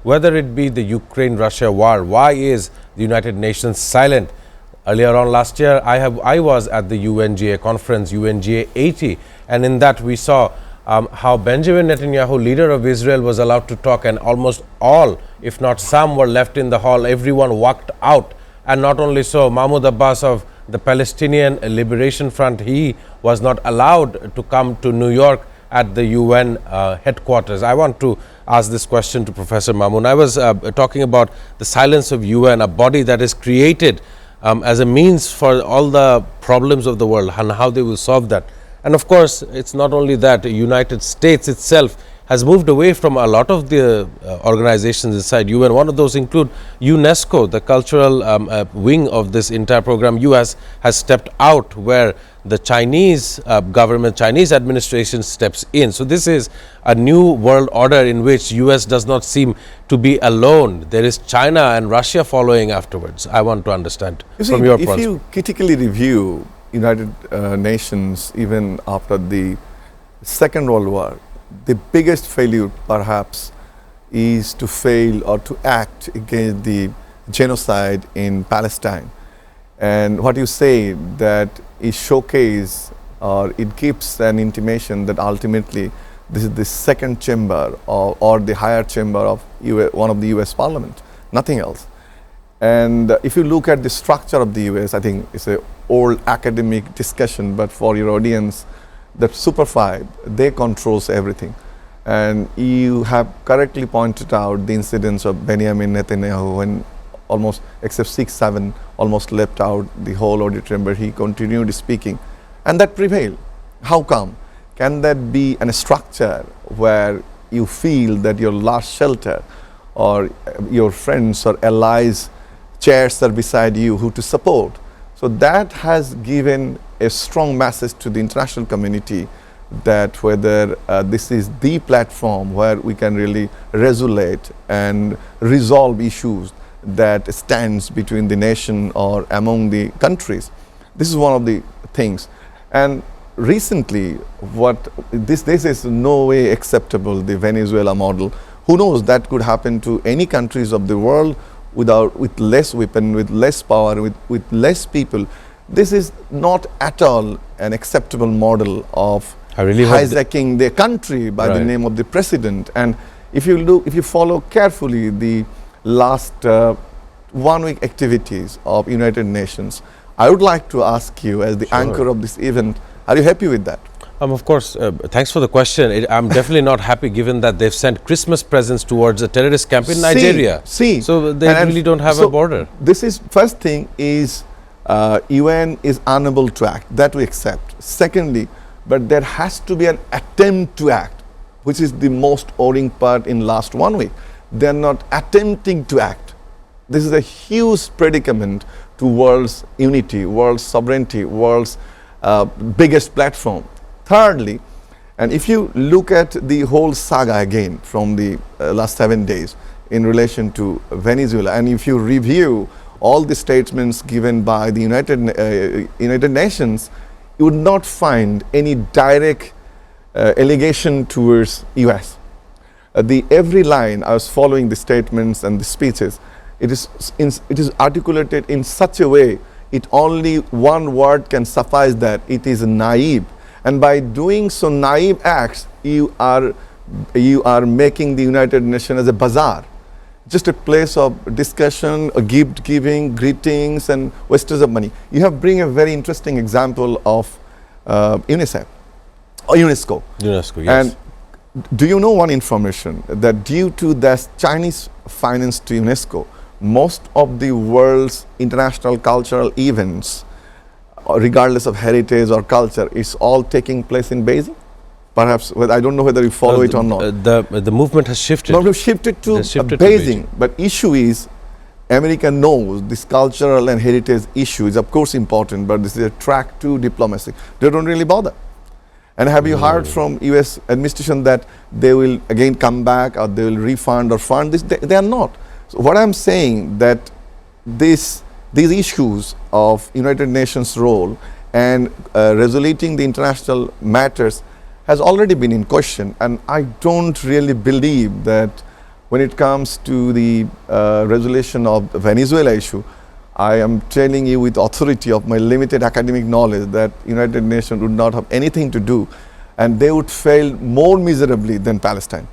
whether it be the Ukraine-Russia war. Why is the United Nations silent? Earlier on last year, I was at the UNGA conference, UNGA 80, and in that we saw how Benjamin Netanyahu, leader of Israel, was allowed to talk, and almost all, if not some, were left in the hall. Everyone walked out. And not only so, Mahmoud Abbas of the Palestinian Liberation Front, he was not allowed to come to New York at the UN headquarters. I want to ask this question to Professor Mamoon. I was talking about the silence of UN, a body that is created as a means for all the problems of the world and how they will solve that. And of course, it's not only that, the United States itself has moved away from a lot of the organizations inside UN. One of those include UNESCO, the cultural wing of this entire program. US has stepped out where the Chinese government, Chinese administration steps in. So this is a new world order in which US does not seem to be alone. There is China and Russia following afterwards. I want to understand from your point. If you critically review United Nations, even after the Second World War, the biggest failure perhaps is to fail or to act against the genocide in Palestine. And what you say that is showcase or it gives an intimation that ultimately this is the second chamber or the higher chamber of one of the US Parliament, nothing else. And if you look at the structure of the US, I think it's an old academic discussion, but for your audience, that Super 5, they controls everything. And you have correctly pointed out the incidents of Benjamin Netanyahu, when almost, except 6, 7, almost left out the whole auditorium, but he continued speaking. And that prevailed. How come? Can that be a structure where you feel that your last shelter or your friends or allies chairs are beside you who to support? So that has given a strong message to the international community that whether this is the platform where we can really resolute and resolve issues that stands between the nation or among the countries. This is one of the things. And recently, this is no way acceptable, the Venezuela model. Who knows, that could happen to any countries of the world with less weapon, with less power, with less people. This is not at all an acceptable model of hijacking the country by the name of the president. And if you follow carefully the last 1 week activities of United Nations, I would like to ask you, as the anchor of this event, are you happy with that? Of course, thanks for the question. I'm definitely not happy, given that they've sent Christmas presents towards a terrorist camp in Nigeria. So they really don't have a border. This is, first thing is, UN is unable to act, that we accept. Secondly, but there has to be an attempt to act, which is the most worrying part in last 1 week. They're not attempting to act. This is a huge predicament to world's unity, world's sovereignty, world's biggest platform. Thirdly, and if you look at the whole saga again from the last 7 days in relation to Venezuela, and if you review all the statements given by the United Nations, you would not find any direct allegation towards US. Every line, I was following the statements and the speeches, it is articulated in such a way, it only one word can suffice that, it is naive. And by doing so naive acts, you are making the United Nations as a bazaar, just a place of discussion, a gift giving, greetings, and wastage of money. You have bring a very interesting example of UNICEF or UNESCO. UNESCO, yes. And do you know one information that due to the Chinese finance to UNESCO, most of the world's international cultural events, regardless of heritage or culture, is all taking place in Beijing? Perhaps, I don't know whether you follow it or not. The movement has shifted. Shifted to Beijing. But issue is, America knows this cultural and heritage issue is of course important, but this is a track to diplomacy. They don't really bother. And have you heard from US administration that they will again come back or they will refund or fund this? They are not. So what I'm saying that these issues of United Nations role and resoluting the international matters has already been in question, and I don't really believe that when it comes to the resolution of the Venezuela issue, I am telling you with authority of my limited academic knowledge that United Nations would not have anything to do, and they would fail more miserably than Palestine.